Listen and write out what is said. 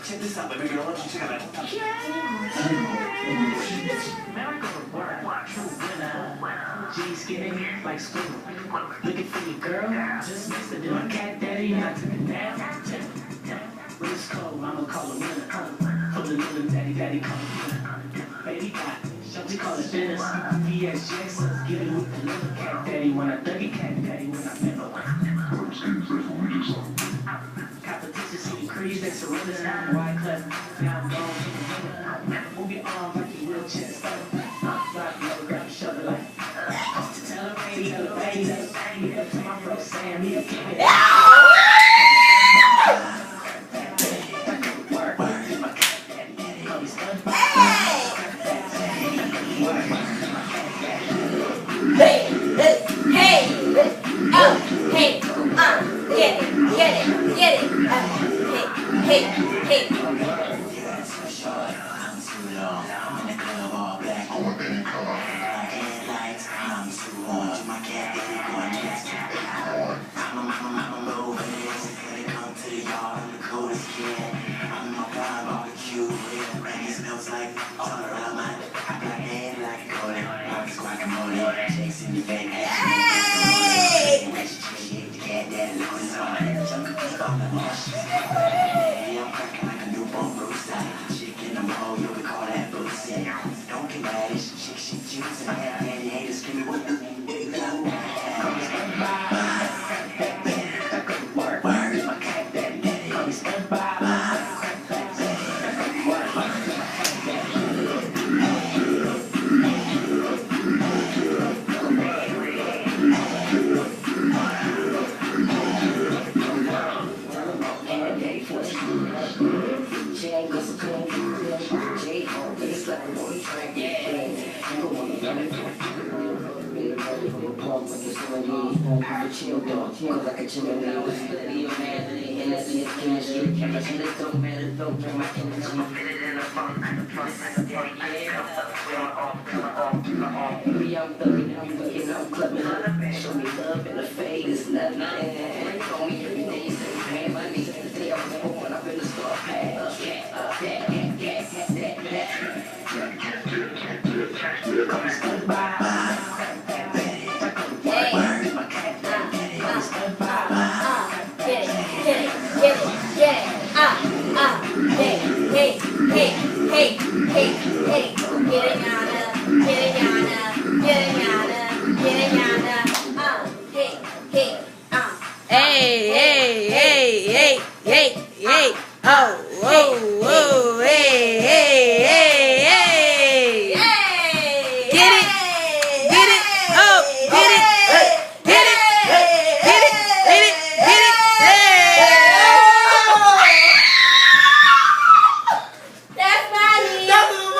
Check this out, baby girl. Why don't you check it out? America work, true winner. G skinny like squirrel. Looking for your girl, just next to my cat daddy. I took it down. When it's cold, I'ma call a winner. For the little daddy call it winner. Baby got Shorty call it business. VS Jackson's giving with the little cat daddy. When I dug it, cat daddy. When I never competition, see the crease, they surrender. White class, now I'm gone. Move your arms like your wheelchair stuff. Drop low, grab your shoulder like. Tell her baby, tell her baby. Up to my bro Sam, he'll kick it. Show me love in the fade, it's nothing.